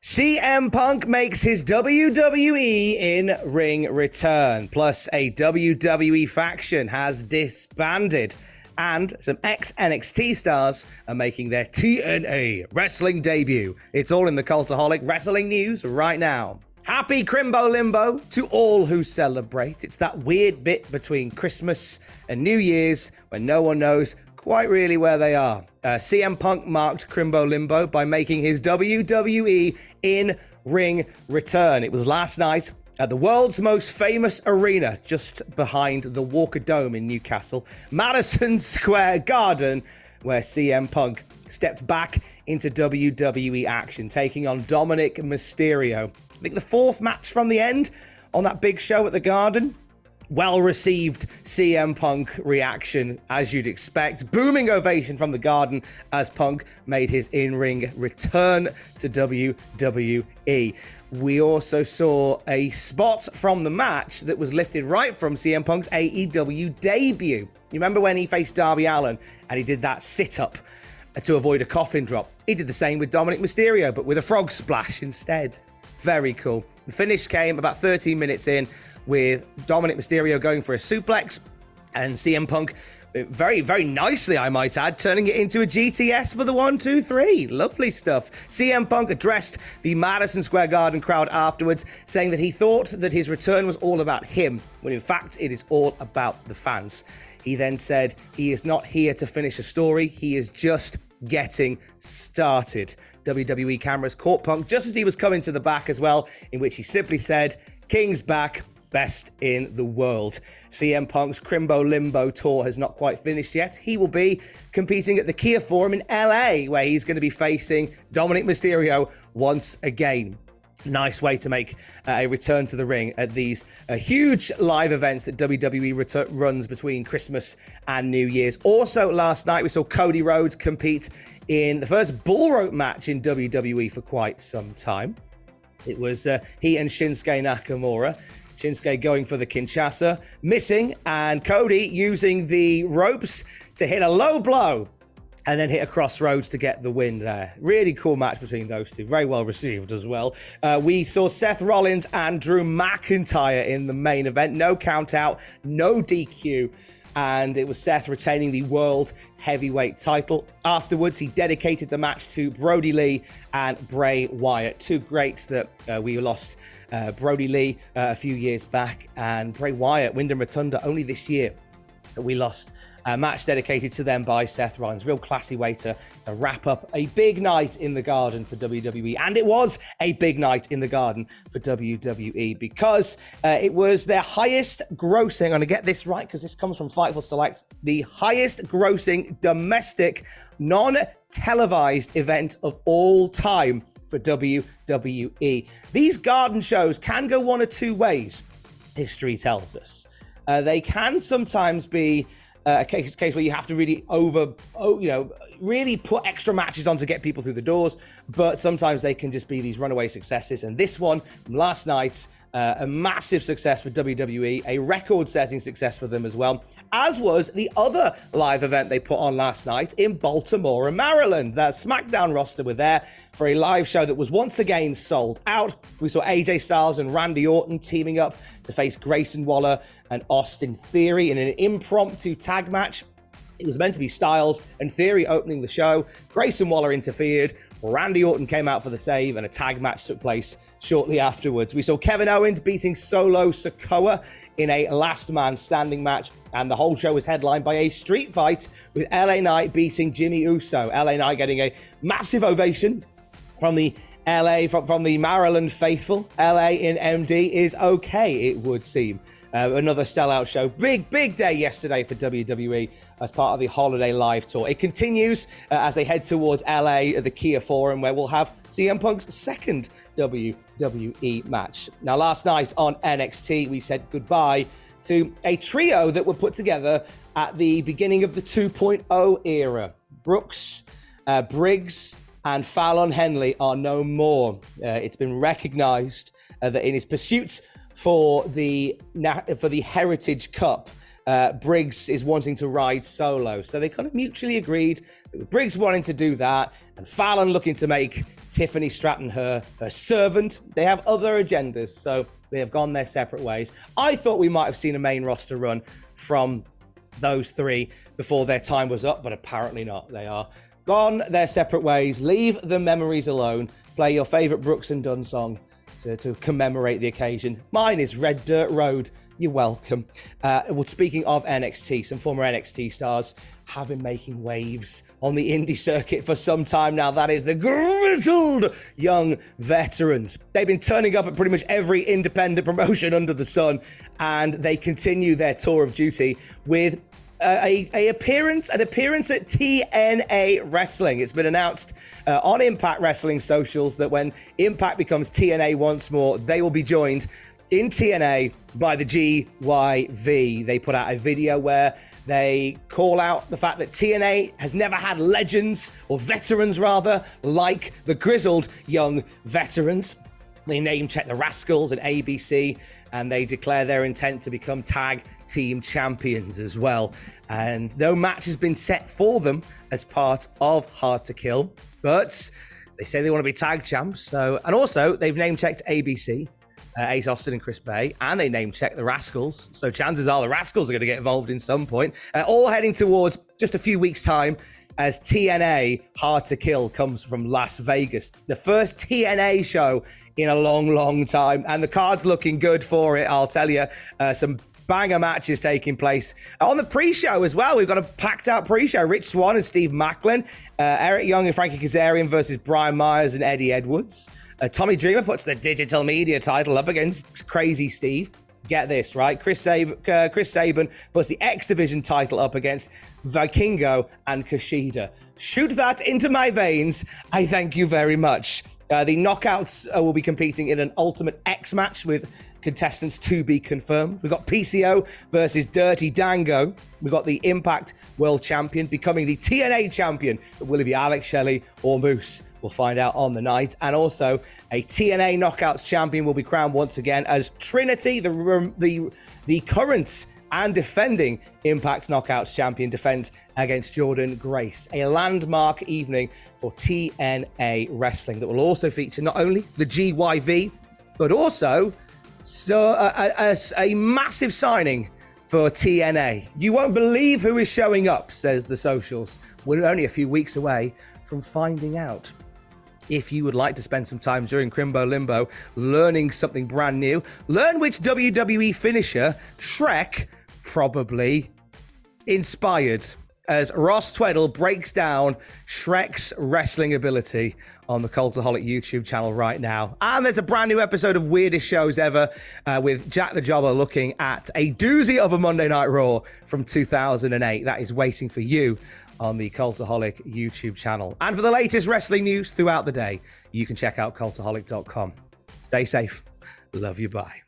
CM Punk makes his WWE in-ring return, plus a WWE faction has disbanded, and some ex-NXT stars are making their TNA Wrestling debut. It's all in the Cultaholic Wrestling news right now. Happy Crimbo Limbo to all who celebrate. It's that weird bit between Christmas and New Year's when no one knows quite really where they are. CM Punk marked Crimbo Limbo by making his WWE in-ring return. It was last night at the world's most famous arena, just behind the Walker Dome in Newcastle, Madison Square Garden, where CM Punk stepped back into WWE action, taking on Dominic Mysterio. I think the fourth match from the end on that big show at the Garden. Well-received CM Punk reaction, as you'd expect. Booming ovation from the Garden as Punk made his in-ring return to WWE. We also saw a spot from the match that was lifted right from CM Punk's AEW debut. You remember when he faced Darby Allin and he did that sit-up to avoid a coffin drop? He did the same with Dominic Mysterio, but with a frog splash instead. Very cool. The finish came about 13 minutes in, with Dominic Mysterio going for a suplex and CM Punk very, very nicely, I might add, turning it into a GTS for the 1, 2, 3. Lovely stuff. CM Punk addressed the Madison Square Garden crowd afterwards, saying that he thought that his return was all about him, when in fact it is all about the fans. He then said he is not here to finish a story, he is just getting started. WWE cameras caught Punk just as he was coming to the back as well, in which he simply said, "King's back. Best in the world." CM Punk's Crimbo Limbo tour has not quite finished yet. He will be competing at the Kia Forum in LA, where he's going to be facing Dominic Mysterio once again. Nice way to make a return to the ring at these huge live events that WWE runs between Christmas and New Year's. Also, last night we saw Cody Rhodes compete in the first bull rope match in WWE for quite some time. It was he and Shinsuke Nakamura. Shinsuke going for the Kinshasa, missing, and Cody using the ropes to hit a low blow and then hit a crossroads to get the win there. Really cool match between those two. Very well received as well. We saw Seth Rollins and Drew McIntyre in the main event. No count out, no DQ. And it was Seth retaining the World Heavyweight title. Afterwards, he dedicated the match to Brody Lee and Bray Wyatt. Two greats that we lost. Brody Lee a few years back, and Bray Wyatt, Wyndham Rotunda, only this year that we lost. A match dedicated to them by Seth Rollins. Real classy way to wrap up a big night in the Garden for WWE. And it was a big night in the Garden for WWE because it was their highest grossing, I'm going to get this right because this comes from Fightful Select, the highest grossing domestic non-televised event of all time for WWE. These Garden shows can go one or two ways, history tells us. They can sometimes be a case where you have to really really put extra matches on to get people through the doors, but sometimes they can just be these runaway successes. And this one from last night, a massive success for WWE, a record-setting success for them as well, as was the other live event they put on last night in Baltimore and Maryland. That SmackDown roster were there for a live show that was once again sold out. We saw AJ Styles and Randy Orton teaming up to face Grayson Waller and Austin Theory in an impromptu tag match. It was meant to be Styles and Theory opening the show. Grayson Waller interfered. Randy Orton came out for the save, and a tag match took place shortly afterwards. We saw Kevin Owens beating Solo Sikoa in a last man standing match, and the whole show was headlined by a street fight with LA Knight beating Jimmy Uso. LA Knight getting a massive ovation from the Maryland faithful. LA in MD is okay, it would seem. Another sellout show. Big day yesterday for WWE as part of the Holiday Live Tour. It continues as they head towards LA at the Kia Forum, where we'll have CM Punk's second WWE match. Now, last night on NXT, we said goodbye to a trio that were put together at the beginning of the 2.0 era. Brooks, Briggs, and Fallon Henley are no more. It's been recognized that in his pursuit for the Heritage Cup, Briggs is wanting to ride solo. So they kind of mutually agreed that with Briggs wanting to do that and Fallon looking to make Tiffany Stratton her servant, they have other agendas. So they have gone their separate ways. I thought we might have seen a main roster run from those three before their time was up, but apparently not. They are gone their separate ways. Leave the memories alone. Play your favorite Brooks and Dunn song to commemorate the occasion. Mine is Red Dirt Road. You're welcome. Well, speaking of NXT, some former NXT stars have been making waves on the indie circuit for some time now. That is the grizzled young veterans. They've been turning up at pretty much every independent promotion under the sun, and they continue their tour of duty with an appearance at TNA Wrestling. It's been announced on Impact Wrestling socials that when Impact becomes TNA once more, they will be joined in TNA by the GYV. They put out a video where they call out the fact that TNA has never had legends, or veterans rather, like the grizzled young veterans. They name check the Rascals and ABC, and they declare their intent to become tag team champions as well. And no match has been set for them as part of Hard to Kill, but they say they want to be tag champs. So, and also they've name checked ABC, Ace Austin and Chris Bay, and they name check the Rascals. So chances are the Rascals are going to get involved in some point. All heading towards just a few weeks' time as TNA Hard to Kill comes from Las Vegas. The first TNA show in a long, long time. And the card's looking good for it, I'll tell you. Some banger matches taking place. On the pre-show as well, we've got a packed-out pre-show. Rich Swann and Steve Macklin. Eric Young and Frankie Kazarian versus Brian Myers and Eddie Edwards. Tommy Dreamer puts the digital media title up against Crazy Steve. Get this, right? Chris Sabin puts the X Division title up against Vikingo and Kushida. Shoot that into my veins. I thank you very much. The Knockouts will be competing in an Ultimate X match with contestants to be confirmed. We've got PCO versus Dirty Dango. We've got the Impact World Champion becoming the TNA Champion. Will it be Alex Shelley or Moose? We'll find out on the night. And also a TNA Knockouts Champion will be crowned once again as Trinity, the current and defending Impact Knockouts Champion, defends against Jordan Grace. A landmark evening for TNA Wrestling that will also feature not only the GYV, but also a massive signing for TNA. You won't believe who is showing up, says the socials. We're only a few weeks away from finding out. If you would like to spend some time during Crimbo Limbo learning something brand new, learn which WWE finisher Shrek probably inspired, as Ross Tweddle breaks down Shrek's wrestling ability on the Cultaholic YouTube channel right now. And there's a brand new episode of Weirdest Shows Ever with Jack the Jobber looking at a doozy of a Monday Night Raw from 2008. That is waiting for you on the Cultaholic YouTube channel. And for the latest wrestling news throughout the day, you can check out cultaholic.com. Stay safe. Love you. Bye.